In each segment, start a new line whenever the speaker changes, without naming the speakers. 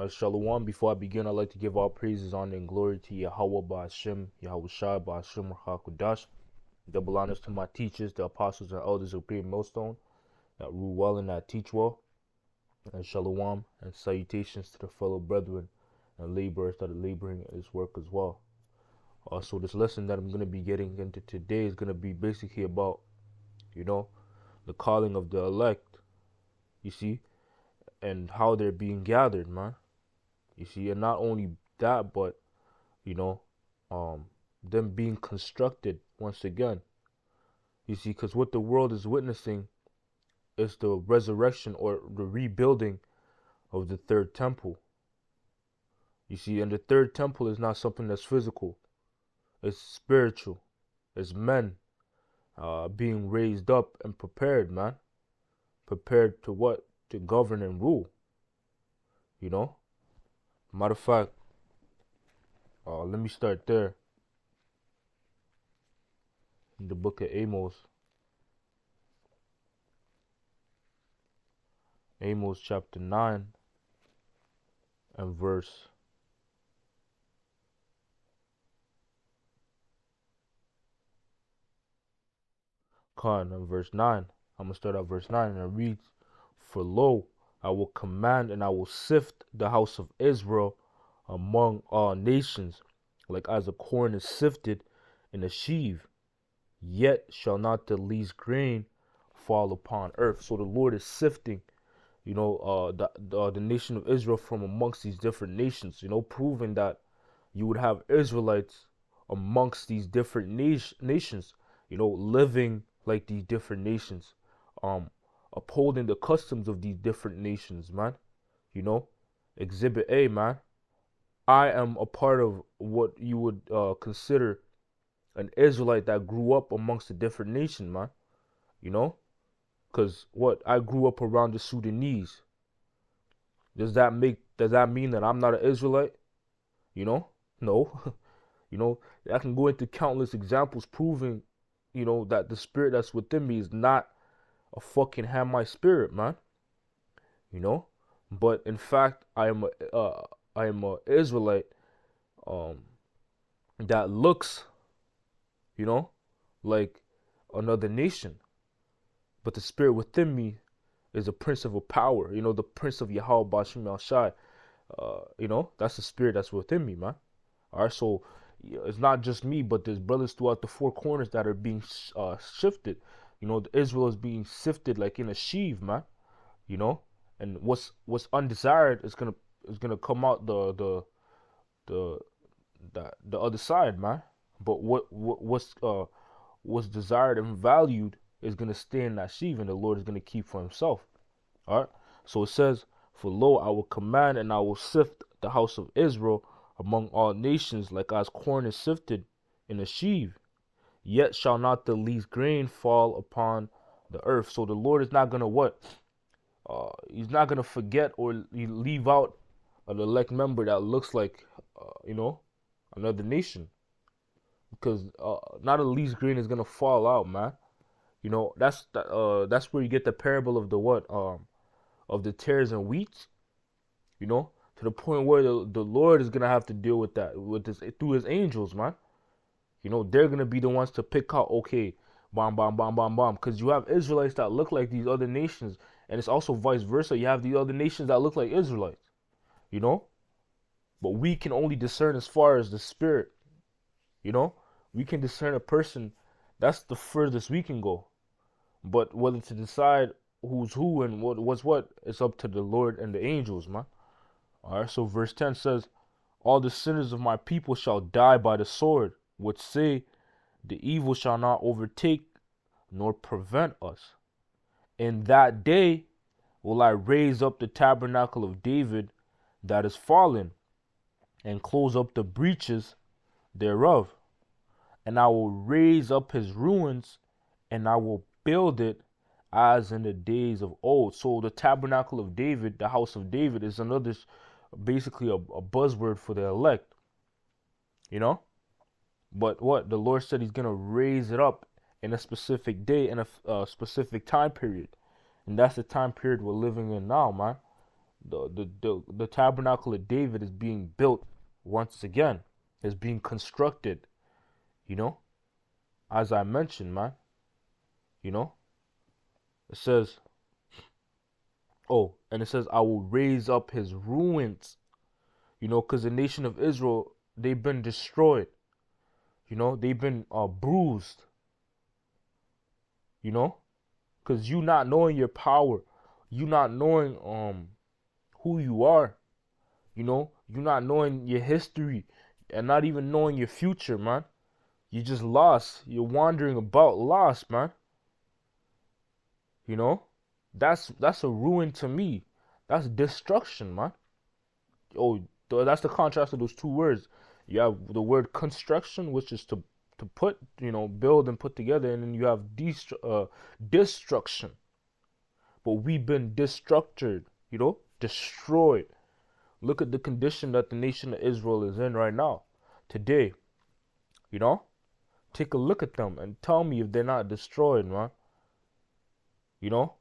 Shalom. Before I begin, I'd like to give all praises, honor, and glory to Yahweh Ba'ashem, Yahweh Shai Ba'ashem Rahakudash. Double honors to my teachers, the apostles and elders of Great Millstone that rule well and that teach well. And Shalom and salutations to the fellow brethren and laborers that are laboring in this work as well. So this lesson that I'm going to be getting into today is going to be basically about, the calling of the elect, you see, and how they're being gathered, man. You see, and not only that, but you know, them being constructed once again. You see, because what the world is witnessing is the resurrection or the rebuilding of the third temple. You see, and the third temple is not something that's physical, it's spiritual. It's men being raised up and prepared, man. Prepared to what? To govern and rule. You know? Matter of fact, let me start there. In the book of Amos. Amos chapter 9 and verse 9. I'm going to start at verse 9 and it reads, "For lo, I will command and I will sift the house of Israel among all nations, like as a corn is sifted in a sheave, yet shall not the least grain fall upon earth." So the Lord is sifting, the nation of Israel from amongst these different nations, proving that you would have Israelites amongst these different nations, living like these different nations, upholding the customs of these different nations, man. Exhibit A, man. I am a part of what you would consider an Israelite that grew up amongst a different nation, man. Because what? I grew up around the Sudanese. Does that mean that I'm not an Israelite? No. I can go into countless examples proving, that the spirit that's within me is not a fucking Hamite spirit, man. But in fact, I am a Israelite that looks, like another nation. But the spirit within me is a prince of a power, the prince of Yahweh Bashim Al Shai. That's the spirit that's within me, man. All right, so it's not just me, but there's brothers throughout the four corners that are being shifted. Israel is being sifted like in a sheave, man. And what's undesired is gonna come out the other side, man. But what's desired and valued is gonna stay in that sheave, and the Lord is gonna keep for Himself. All right. So it says, "For lo, I will command and I will sift the house of Israel among all nations, like as corn is sifted in a sheave. Yet shall not the least grain fall upon the earth." So the Lord is not gonna what? He's not gonna forget or leave out an elect member that looks like, another nation, because not a least grain is gonna fall out, man. That's where you get the parable of the what? Of the tares and wheat, to the point where the Lord is gonna have to deal with that with this through His angels, man. They're gonna be the ones to pick out, okay, bomb, bomb, bomb, bomb, bomb, because you have Israelites that look like these other nations, and it's also vice versa. You have the other nations that look like Israelites, but we can only discern as far as the spirit. We can discern a person. That's the furthest we can go. But whether to decide who's who and what's what, it's up to the Lord and the angels, man. All right. So verse 10 says, "All the sinners of my people shall die by the sword, which say, the evil shall not overtake nor prevent us. In that day will I raise up the tabernacle of David that is fallen, and close up the breaches thereof. And I will raise up his ruins, and I will build it as in the days of old." So the tabernacle of David, the house of David, is another, basically a buzzword for the elect, But what? The Lord said He's going to raise it up in a specific day, in a specific time period. And that's the time period we're living in now, man. the tabernacle of David is being built once again. Is being constructed. You know, as I mentioned, man. You know, it says, oh, and it says, I will raise up his ruins. You know, because the nation of Israel, they've been destroyed. You know, they've been bruised. You know, because you not knowing your power, you not knowing who you are. You know, you not knowing your history, and not even knowing your future, man. You just lost. You're wandering about lost, man. You know, that's a ruin to me. That's destruction, man. Oh, that's the contrast of those two words. You have the word construction, which is to put, you know, build and put together, and then you have destruction. But we've been destructured, you know, destroyed. Look at the condition that the nation of Israel is in right now, today. You know, take a look at them and tell me if they're not destroyed, man. You know,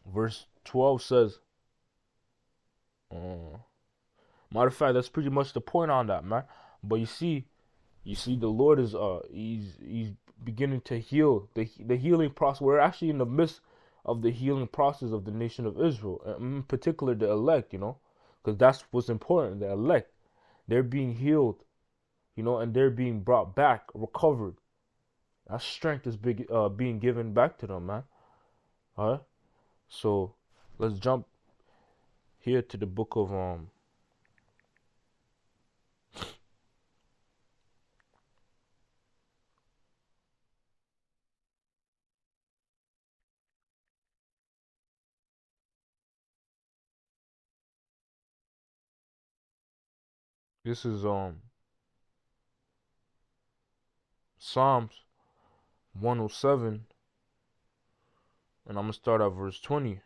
verse 12 says, matter of fact, that's pretty much the point on that, man. But you see, the Lord is he's beginning to heal. The healing process. We're actually in the midst of the healing process of the nation of Israel, and in particular the elect, you know, because that's what's important. The elect, they're being healed, you know, and they're being brought back, recovered. That strength is being given back to them, man. All right. So let's jump here to the book of this is Psalms 107, and I'm gonna start at verse 20.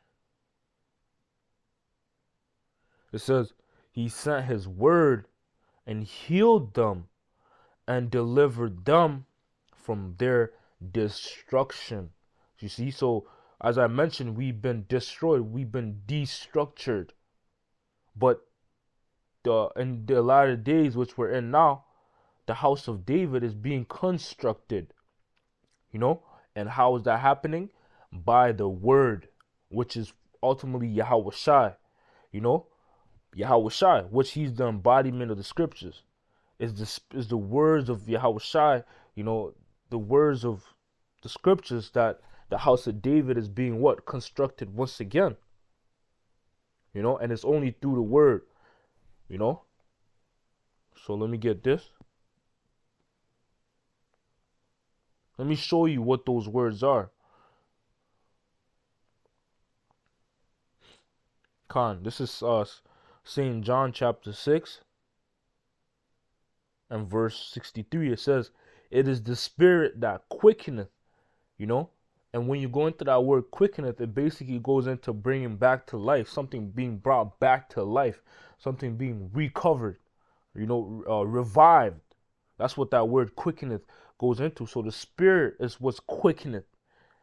It says, He sent His word and healed them and delivered them from their destruction. You see, so as I mentioned, we've been destroyed, we've been destructured. But in the latter days, which we're in now, the house of David is being constructed. You know, and how is that happening? By the word, which is ultimately Yahweh Shai. You know, Yahweh Shai, which He's the embodiment of the scriptures. Is the words of Yahweh Shai, you know, the words of the scriptures that the house of David is being what? Constructed once again. You know, and it's only through the word, you know. So let me get this. Let me show you what those words are. This is St. John chapter 6 and verse 63. It says, It is the spirit that quickeneth, you know. And when you go into that word quickeneth, it basically goes into bringing back to life, something being brought back to life, something being recovered, you know, revived. That's what that word quickeneth goes into. So the spirit is what's quickeneth.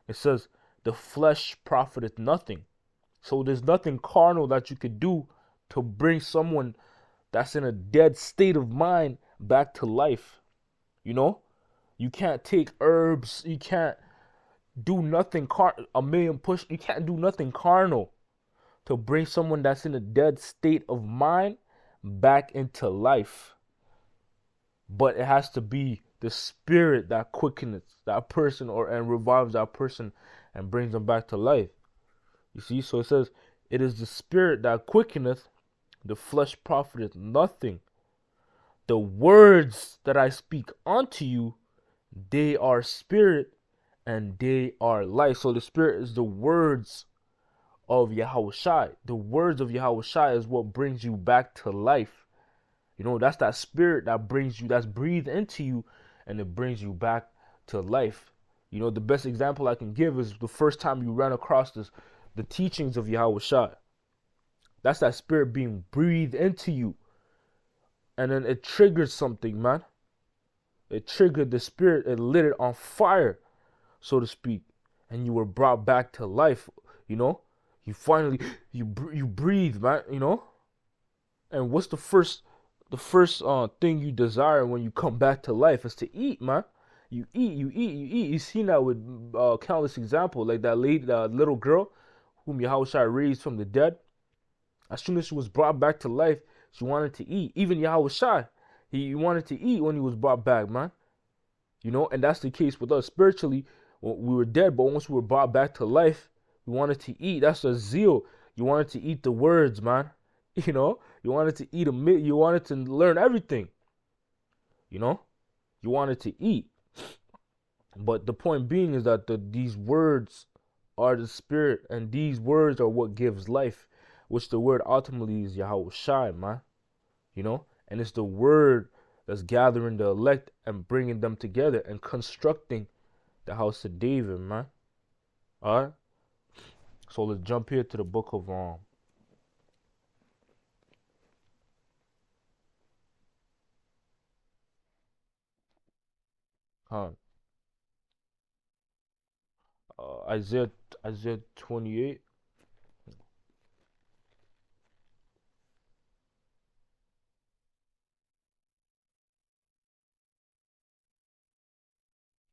It says, the flesh profiteth nothing. So there's nothing carnal that you could do to bring someone that's in a dead state of mind back to life. You know, you can't take herbs. You can't do nothing you can't do nothing carnal to bring someone that's in a dead state of mind back into life. But it has to be the spirit that quickens that person and revives that person and brings them back to life. You see, so it says, It is the spirit that quickeneth, the flesh profiteth nothing. The words that I speak unto you, they are spirit and they are life. So the spirit is the words of Yahweh Shai. The words of Yahweh Shai is what brings you back to life. You know, that's that spirit that brings you, that's breathed into you, and it brings you back to life. You know, the best example I can give is the first time you ran across the teachings of Yahweh Shai. That's that spirit being breathed into you. And then it triggered something, man. It triggered the spirit. It lit it on fire, so to speak. And you were brought back to life, you know. You finally you breathe, man. You know. And what's the first thing you desire when you come back to life is to eat, man. You eat, you eat, you eat. You've seen that with countless examples, like that lady, that little girl whom Yahushua raised from the dead. As soon as she was brought back to life, she wanted to eat. Even Yahushua, he wanted to eat when he was brought back, man. You know, and that's the case with us spiritually. We were dead, but once we were brought back to life, we wanted to eat. That's a zeal. You wanted to eat the words, man. You know, you wanted to eat you wanted to learn everything. You know, you wanted to eat. But the point being is that these words are the spirit, and these words are what gives life, which the word ultimately is Yahweh Shai, man. You know, and it's the word that's gathering the elect and bringing them together and constructing the house of David, man. All right. So let's jump here to the book of uh, Isaiah 28.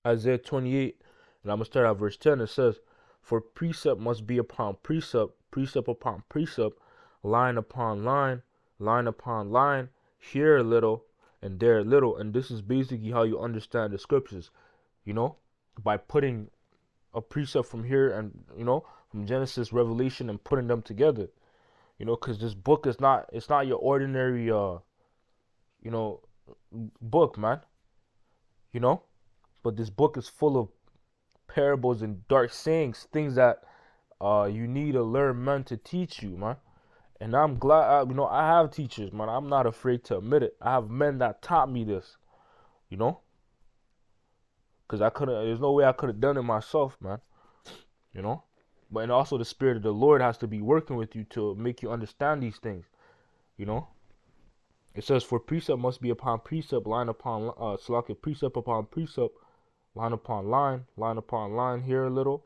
Isaiah 28, and I'm going to start at verse 10. It says, "For precept must be upon precept, precept upon precept, line upon line, line upon line, here a little and there a little." And this is basically how you understand the scriptures, you know, by putting a precept from here and, you know, from Genesis, Revelation, and putting them together, you know, because this book is not, it's not your ordinary, you know, book, man, you know, but this book is full of parables and dark sayings, things that you need to learn men to teach you, man. And I'm glad, you know, I have teachers, man. I'm not afraid to admit it. I have men that taught me this, you know, because I couldn't. There's no way I could have done it myself, man. You know, but and also the spirit of the Lord has to be working with you to make you understand these things. You know, it says, "For precept must be upon precept, line upon precept upon precept, line upon line, line upon line, here a little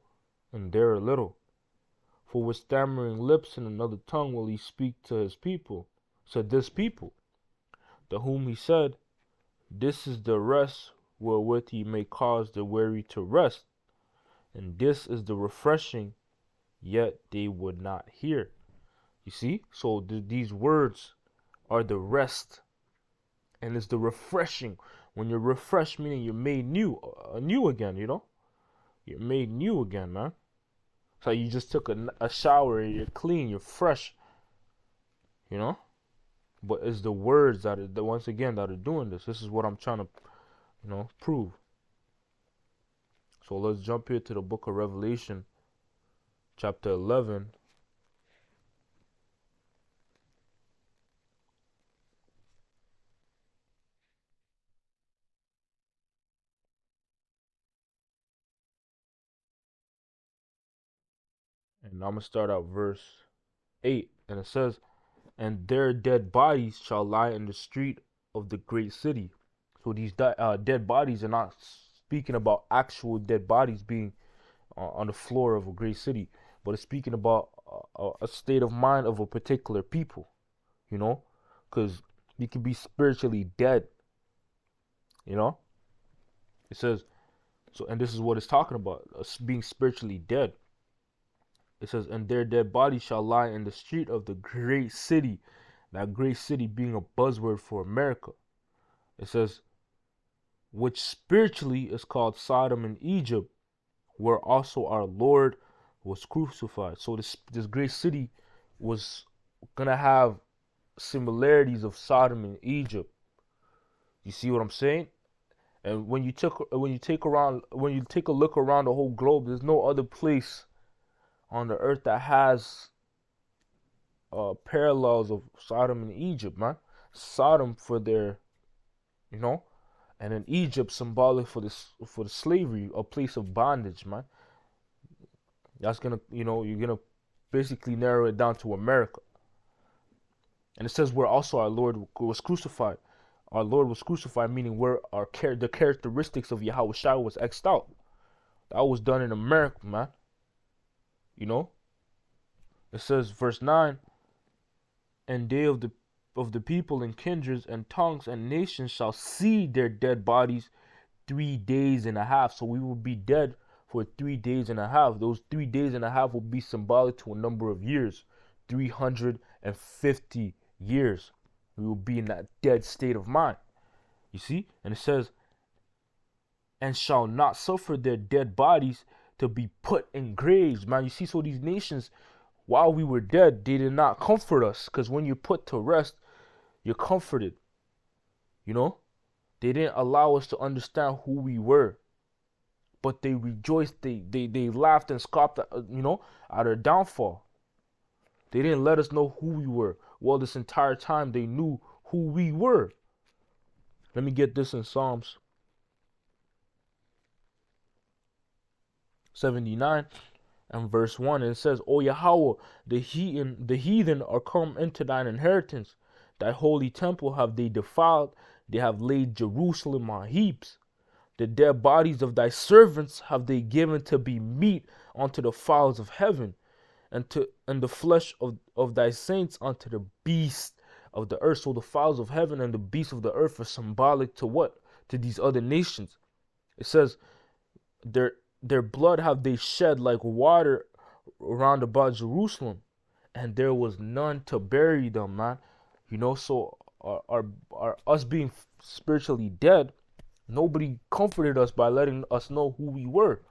and there a little. For with stammering lips and another tongue will he speak to his people." So this people, to whom he said, "This is the rest wherewith he may cause the weary to rest, and this is the refreshing," yet they would not hear. You see? So these words are the rest, and it's the refreshing. When you're refreshed, meaning you're made new again, you know? You're made new again, man. So you just took a shower, you're clean, you're fresh, you know? But it's the words that are, once again, that are doing this. This is what I'm trying to, you know, prove. So let's jump here to the book of Revelation, chapter 11. And I'm going to start out verse 8. And it says, "And their dead bodies shall lie in the street of the great city." So these dead bodies are not speaking about actual dead bodies being on the floor of a great city, but it's speaking about a state of mind of a particular people, you know, because you can be spiritually dead, you know. It says, so, and this is what it's talking about, being spiritually dead. It says, "And their dead bodies shall lie in the street of the great city," that great city being a buzzword for America. It says, "which spiritually is called Sodom and Egypt, where also our Lord was crucified." So this great city was gonna have similarities of Sodom and Egypt. You see what I'm saying? And when you take a look around the whole globe, there's no other place on the earth that has parallels of Sodom and Egypt, man. Sodom for their, you know, and then Egypt symbolic for the slavery, a place of bondage, man. That's gonna, you know, you're gonna basically narrow it down to America. And it says where also our Lord was crucified. Our Lord was crucified, meaning where the characteristics of Yahweh Shai was X'd out. That was done in America, man. You know? It says, verse 9, and they of the people and kindreds and tongues and nations shall see their dead bodies 3 days and a half. So we will be dead for 3 days and a half. Those 3 days and a half will be symbolic to a number of years, 350 years. We will be in that dead state of mind. You see? And it says, and shall not suffer their dead bodies to be put in graves. Man, you see, so these nations, while we were dead, they did not comfort us. Because when you're put to rest, you're comforted. You know? They didn't allow us to understand who we were. But they rejoiced, they laughed and scoffed at, at our downfall. They didn't let us know who we were. Well, this entire time they knew who we were. Let me get this in Psalms 79 and verse 1. And it says, O Yahweh, the heathen are come into thine inheritance. Thy holy temple have they defiled. They have laid Jerusalem on heaps. The dead bodies of thy servants have they given to be meat unto the fowls of heaven, and the flesh of thy saints unto the beasts of the earth. So the fowls of heaven and the beasts of the earth are symbolic to what? To these other nations. It says, their blood have they shed like water around about Jerusalem, and there was none to bury them, man. So our us being spiritually dead, nobody comforted us by letting us know who we were,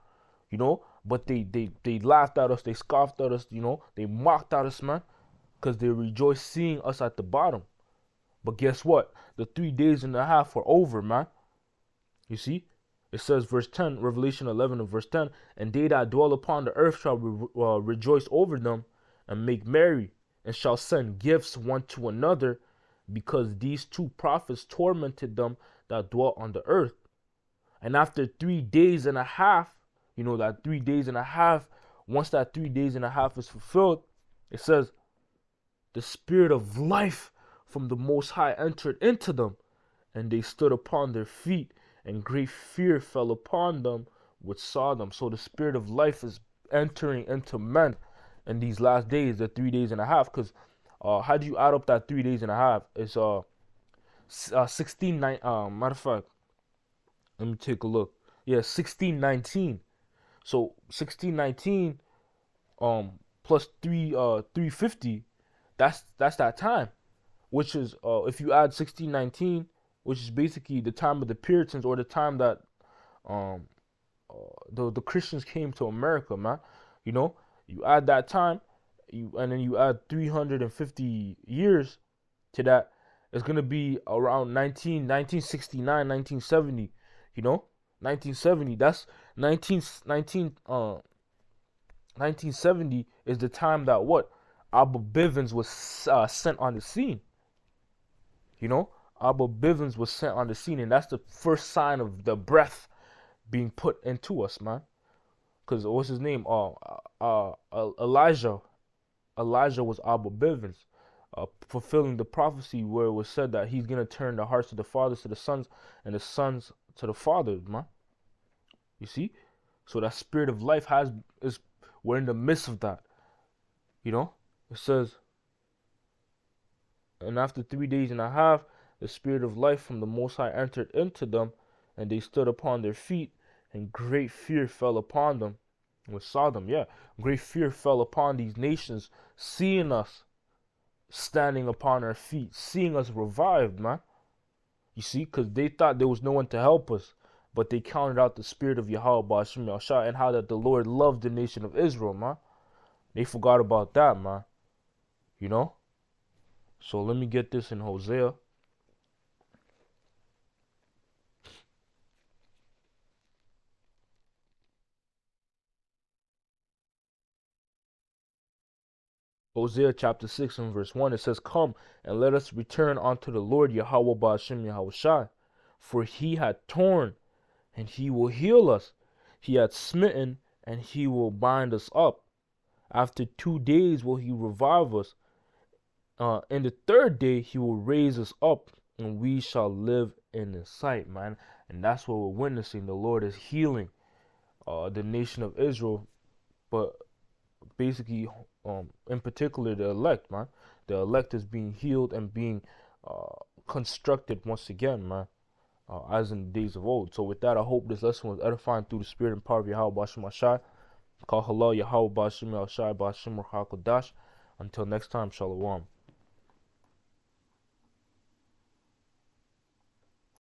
but they laughed at us, they scoffed at us, they mocked at us, man, because they rejoiced seeing us at the bottom. But guess what? The 3 days and a half were over, man. You see? It says, verse 10, Revelation 11 and verse 10, and they that dwell upon the earth shall rejoice over them and make merry, and shall send gifts one to another, because these two prophets tormented them that dwell on the earth. And after 3 days and a half, that 3 days and a half, once that 3 days and a half is fulfilled, it says, the spirit of life from the Most High entered into them, and they stood upon their feet, and great fear fell upon them which saw them. So the spirit of life is entering into men in these last days, the 3 days and a half. Because how do you add up that 3 days and a half? It's 16 matter of fact, let me take a look. Yeah, 1619. So 1619 plus 350, that's that time, which is if you add 1619, which is basically the time of the Puritans, or the time that the Christians came to America, man. You add that time, and then you add 350 years to that, it's gonna be around 1969, 1970. 1970. That's 1970 is the time that what Abba Bivens was sent on the scene. Abba Bivens was sent on the scene, and that's the first sign of the breath being put into us, man. Because what's his name? Elijah. Elijah was Abba Bivens, fulfilling the prophecy where it was said that he's gonna turn the hearts of the fathers to the sons, and the sons to the fathers, man. You see? So that spirit of life we're in the midst of that. It says, and after 3 days and a half, the spirit of life from the Most High entered into them, and they stood upon their feet, and great fear fell upon them. We saw them, yeah. Great fear fell upon these nations, seeing us standing upon our feet, seeing us revived, man. You see, because they thought there was no one to help us, but they counted out the spirit of Yahweh Ba'ashim Yahshua, and how that the Lord loved the nation of Israel, man. They forgot about that, man. So let me get this in Hosea. Hosea chapter 6 and verse 1, it says, come and let us return unto the Lord Yahweh Ba'ashim Yahushai, for he had torn, and he will heal us. He had smitten, and he will bind us up. After 2 days will he revive us. In the third day he will raise us up, and we shall live in his sight, man. And that's what we're witnessing. The Lord is healing the nation of Israel, but basically in particular the elect, man. The elect is being healed and being constructed once again, man, as in the days of old. So with that, I hope this lesson was edifying through the spirit and power of Yahweh Bashim Ashai. Call halal Yahweh Bashim Al Shai Bashim Ruach HaKodesh. Until next time, Shalom.